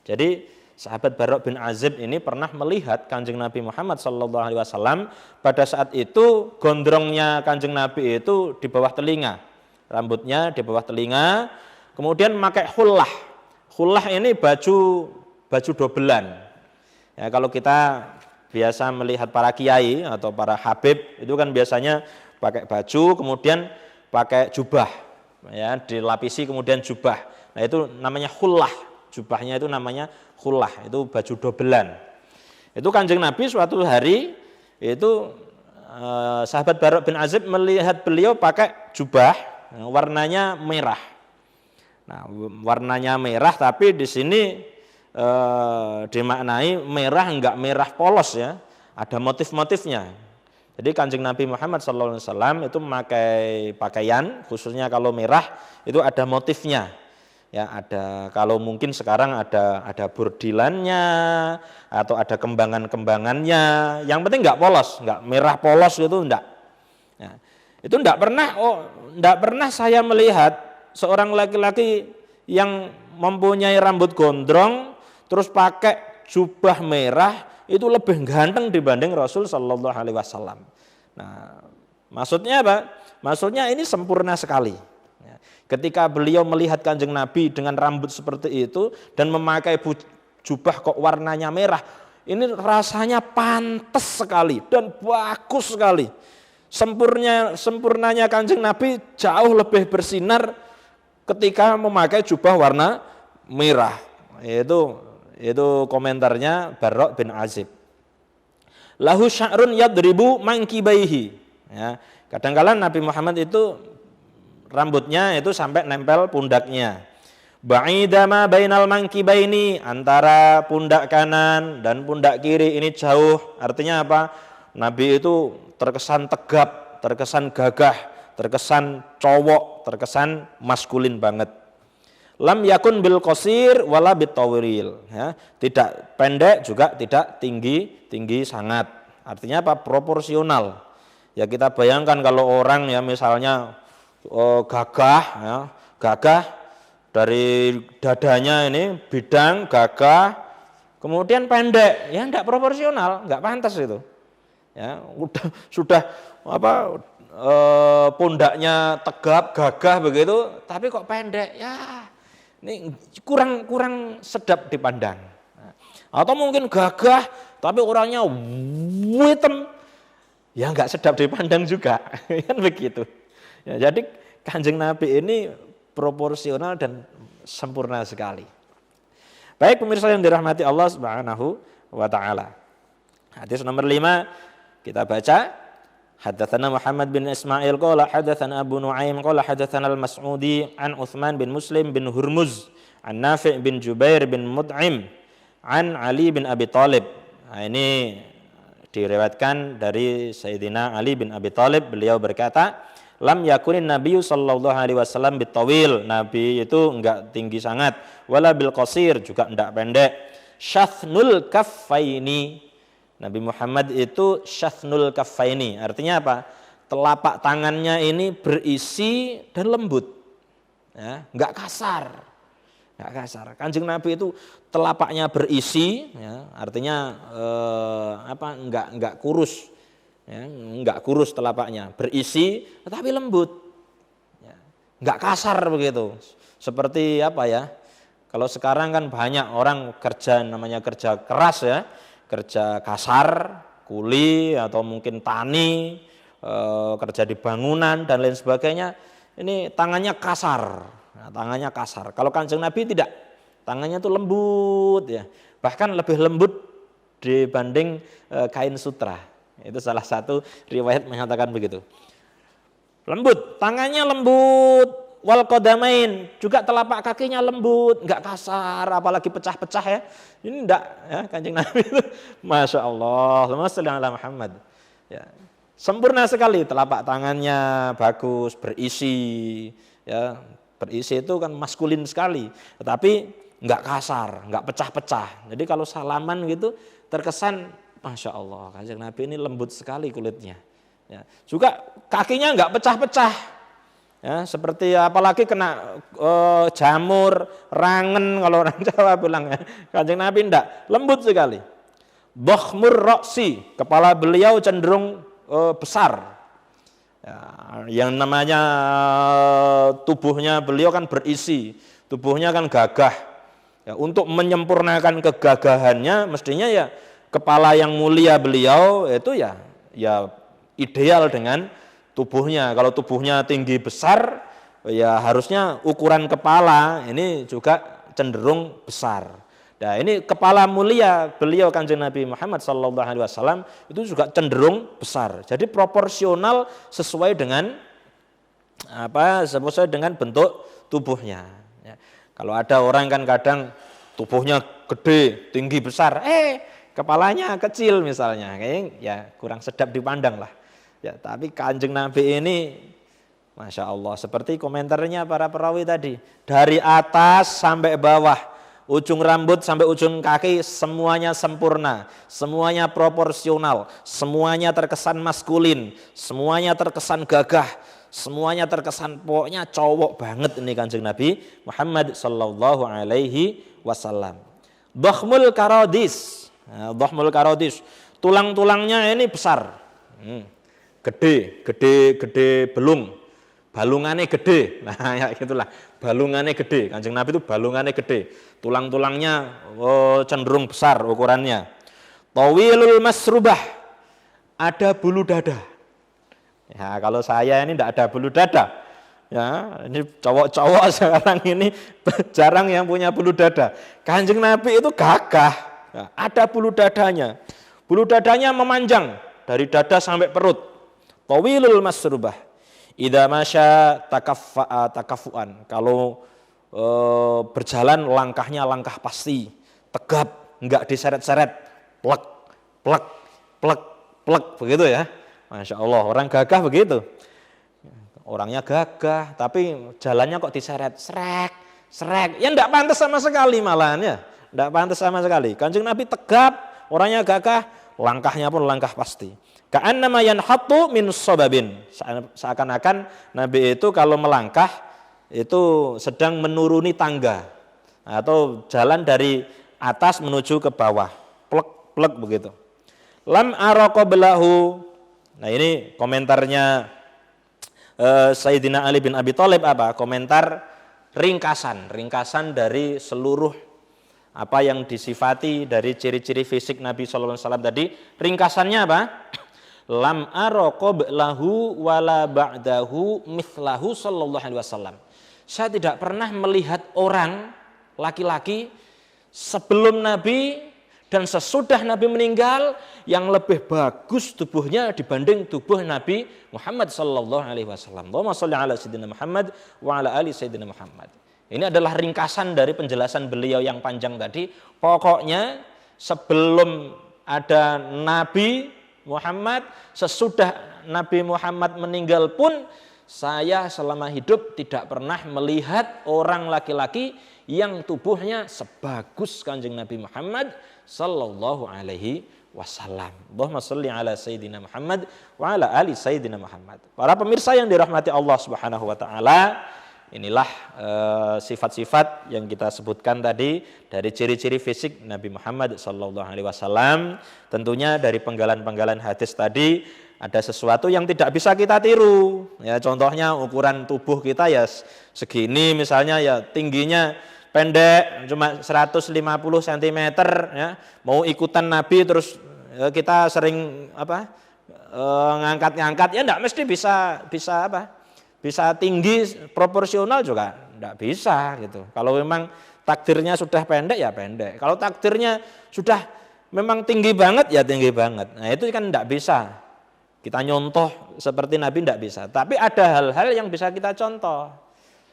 A: Jadi sahabat Barra' bin Azib ini pernah melihat Kanjeng Nabi Muhammad Sallallahu Alaihi Wasallam pada saat itu gondrongnya Kanjeng Nabi itu di bawah telinga. Rambutnya di bawah telinga, kemudian memakai hullah. Hullah ini baju dobelan. Ya, kalau kita biasa melihat para kiai atau para habib itu kan biasanya pakai baju, kemudian pakai jubah, ya, dilapisi kemudian jubah. Nah itu namanya hullah. Jubahnya itu namanya hullah. Itu baju dobelan. Itu Kanjeng Nabi suatu hari itu sahabat Barra' bin Azib melihat beliau pakai jubah. Warnanya merah. Nah, warnanya merah tapi di sini dimaknai merah enggak merah polos ya, ada motif-motifnya. Jadi Kanjeng Nabi Muhammad SAW itu memakai pakaian khususnya kalau merah itu ada motifnya. Ya, ada kalau mungkin sekarang ada bordilannya atau ada kembangan-kembangannya. Yang penting enggak polos, enggak merah polos itu enggak. Ya. Itu enggak pernah saya melihat seorang laki-laki yang mempunyai rambut gondrong terus pakai jubah merah itu lebih ganteng dibanding Rasul Sallallahu Alaihi Wasallam. Nah, maksudnya apa? Maksudnya ini sempurna sekali. Ketika beliau melihat Kanjeng Nabi dengan rambut seperti itu dan memakai jubah kok warnanya merah, ini rasanya pantas sekali dan bagus sekali. Sempurnanya Kanjeng Nabi jauh lebih bersinar ketika memakai jubah warna merah. Itu komentarnya Barra' bin Azib. Lahu sya'run yadribu mankibaihi. Ya, kadang-kala Nabi Muhammad itu rambutnya itu sampai nempel pundaknya. Ba'idama bainal mankibaini, antara pundak kanan dan pundak kiri ini jauh. Artinya apa? Nabi itu terkesan tegap, terkesan gagah, terkesan cowok, terkesan maskulin banget. Lam yakun bil qasir wala bit tawril, ya, tidak pendek juga tidak tinggi sangat. Artinya apa? Proporsional. Ya, kita bayangkan kalau orang ya misalnya gagah, ya, gagah dari dadanya ini bidang gagah, kemudian pendek, ya enggak proporsional, enggak pantas itu. Ya, sudah pundaknya tegap, gagah begitu, tapi kok pendek, ya ini kurang sedap dipandang. Atau mungkin gagah, tapi orangnya hitam, ya enggak sedap dipandang juga, kan begitu. Ya, jadi Kanjeng Nabi ini proporsional dan sempurna sekali. Baik pemirsa yang dirahmati Allah Subhanahu wa taala. Hadis nomor 5 kita baca. Haddatsana Muhammad bin Ismail qala haddatsana Abu Nuaim qala haddatsana Al-Mas'udi an Utsman bin Muslim bin Hurmuz an Nafi' bin Jubair bin Mut'im an Ali bin Abi Thalib. Nah, ini diriwayatkan dari Sayyidina Ali bin Abi Thalib, beliau berkata, lam yakunin Nabi sallallahu alaihi wasallam bitawil, Nabi itu enggak tinggi sangat, wala bil qasir, juga enggak pendek. Syathnul kaffaini, Nabi Muhammad itu syathnul kaffaini, artinya apa? Telapak tangannya ini berisi dan lembut, ya, enggak kasar. Enggak kasar. Kanjeng Nabi itu telapaknya berisi, ya, artinya enggak kurus. Ya, enggak kurus telapaknya, berisi tetapi lembut, ya, enggak kasar begitu. Seperti apa ya? Kalau sekarang kan banyak orang kerja namanya kerja keras ya, kerja kasar, kuli atau mungkin tani, kerja di bangunan dan lain sebagainya. Ini tangannya kasar, nah, tangannya kasar. Kalau Kanjeng Nabi tidak, tangannya itu lembut ya, bahkan lebih lembut dibanding kain sutra. Itu salah satu riwayat menyatakan begitu. Lembut, tangannya lembut, wal qadamain, juga telapak kakinya lembut, enggak kasar, apalagi pecah-pecah ya. Ini enggak ya, Kanjeng Nabi itu Masya Allah, Allahumma shalli ala Muhammad. Ya, sempurna sekali, telapak tangannya bagus, berisi, ya, berisi itu kan maskulin sekali, tetapi enggak kasar, enggak pecah-pecah. Jadi kalau salaman gitu terkesan Masya Allah, Kanjeng Nabi ini lembut sekali kulitnya. Ya, juga kakinya enggak pecah-pecah. Ya, seperti apalagi kena jamur, rangen kalau orang Jawa bilang ya. Kanjeng Nabi enggak, lembut sekali. Dhakhmur ra'si, kepala beliau cenderung besar. Ya, yang namanya tubuhnya beliau kan berisi, tubuhnya kan gagah. Ya, untuk menyempurnakan kegagahannya mestinya ya kepala yang mulia beliau itu ya ideal dengan tubuhnya. Kalau tubuhnya tinggi besar, ya harusnya ukuran kepala ini juga cenderung besar. Nah, ini kepala mulia beliau Kanjeng Nabi Muhammad sallallahu alaihi wasallam itu juga cenderung besar. Jadi proporsional sesuai dengan sesuai dengan bentuk tubuhnya. Ya. Kalau ada orang kan kadang tubuhnya gede, tinggi besar, kepalanya kecil misalnya, kayaknya ya kurang sedap dipandang lah. Ya, tapi Kanjeng Nabi ini, Masya Allah, seperti komentarnya para perawi tadi, dari atas sampai bawah, ujung rambut sampai ujung kaki semuanya sempurna, semuanya proporsional, semuanya terkesan maskulin, semuanya terkesan gagah, semuanya terkesan pokoknya cowok banget ini Kanjeng Nabi Muhammad sallallahu alaihi wasallam. Dhakhmul karadis. Nah, dhahmul karodis, tulang-tulangnya ini besar, gede belung, balungannya gede, nah ya gitulah, balungannya gede, Kanjeng Nabi itu balungannya gede, tulang-tulangnya cenderung besar ukurannya. Tawilul masrubah, ada bulu dada. Ya, kalau saya ini tidak ada bulu dada. Ya, ini cowok-cowok sekarang ini jarang yang punya bulu dada. Kanjeng Nabi itu gagah, ya, ada bulu dadanya. Bulu dadanya memanjang dari dada sampai perut. Tawilul masrubah. Idza masya takafuan. Kalau berjalan langkahnya langkah pasti, tegap, enggak diseret-seret. Plek, plek, plek, plek, begitu ya. Masya Allah, orang gagah begitu. Orangnya gagah, tapi jalannya kok diseret, srek, srek. Ya enggak pantas sama sekali malahan ya. Enggak pantas sama sekali. Kanjeng Nabi tegap, orangnya gagah, langkahnya pun langkah pasti. Ka'annama yanhattu min sababin. Seakan-akan Nabi itu kalau melangkah itu sedang menuruni tangga atau jalan dari atas menuju ke bawah. Plek begitu. Lam ara qablahu. Nah, ini komentarnya Sayyidina Ali bin Abi Thalib apa? Komentar ringkasan dari seluruh apa yang disifati dari ciri-ciri fisik Nabi sallallahu alaihi wasallam tadi. Ringkasannya apa? Lam ara qablahu wala ba'dahu mithlahu sallallahu alaihi wasallam. Saya tidak pernah melihat orang laki-laki sebelum Nabi dan sesudah Nabi meninggal yang lebih bagus tubuhnya dibanding tubuh Nabi Muhammad sallallahu alaihi wasallam. Allahumma shalli ala sayyidina Muhammad wa ala ali sayyidina Muhammad. Ini adalah ringkasan dari penjelasan beliau yang panjang tadi. Pokoknya sebelum ada Nabi Muhammad, sesudah Nabi Muhammad meninggal pun saya selama hidup tidak pernah melihat orang laki-laki yang tubuhnya sebagus Kanjeng Nabi Muhammad sallallahu alaihi wasallam. Allahumma shalli ala sayyidina Muhammad wa ala ali sayyidina Muhammad. Para pemirsa yang dirahmati Allah Subhanahu wa taala, inilah sifat-sifat yang kita sebutkan tadi dari ciri-ciri fisik Nabi Muhammad sallallahu alaihi wasallam. Tentunya dari penggalan-penggalan hadis tadi ada sesuatu yang tidak bisa kita tiru. Ya, contohnya ukuran tubuh kita ya segini misalnya, ya tingginya pendek cuma 150 cm ya. Mau ikutan Nabi terus kita sering ngangkat-ngangkat ya enggak mesti bisa apa? Bisa tinggi proporsional juga enggak bisa gitu. Kalau memang takdirnya sudah pendek ya pendek. Kalau takdirnya sudah memang tinggi banget ya tinggi banget. Nah, itu kan enggak bisa. Kita nyontoh seperti Nabi enggak bisa. Tapi ada hal-hal yang bisa kita contoh.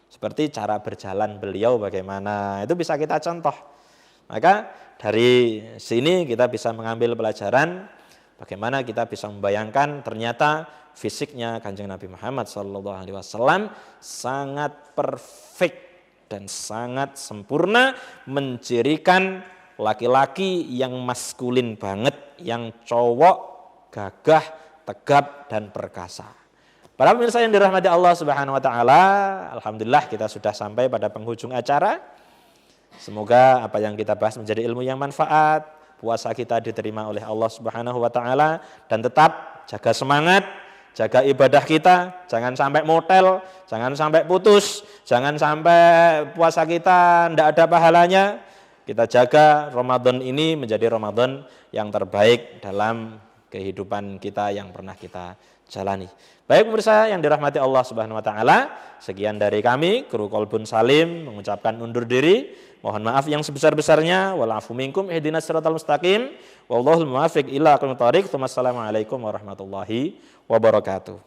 A: Seperti cara berjalan beliau bagaimana, itu bisa kita contoh. Maka dari sini kita bisa mengambil pelajaran bagaimana kita bisa membayangkan ternyata fisiknya Kanjeng Nabi Muhammad SAW sangat perfect dan sangat sempurna, mencirikan laki-laki yang maskulin banget, yang cowok, gagah, tegap dan perkasa. Para pemirsa yang dirahmati Allah Subhanahu wa taala, alhamdulillah kita sudah sampai pada penghujung acara. Semoga apa yang kita bahas menjadi ilmu yang manfaat, puasa kita diterima oleh Allah Subhanahu wa taala, dan tetap jaga semangat, jaga ibadah kita, jangan sampai motel, jangan sampai putus, jangan sampai puasa kita tidak ada pahalanya. Kita jaga Ramadan ini menjadi Ramadan yang terbaik dalam kehidupan kita yang pernah kita jalani. Baik pemirsa yang dirahmati Allah Subhanahu wa taala, sekian dari kami kru Qalbun Salim mengucapkan undur diri. Mohon maaf yang sebesar-besarnya. Wal afu minkum ihdinas siratal mustaqim. Wallahul muwaffiq ila aqwamit thoriq. Wassalamualaikum warahmatullahi wabarakatuh.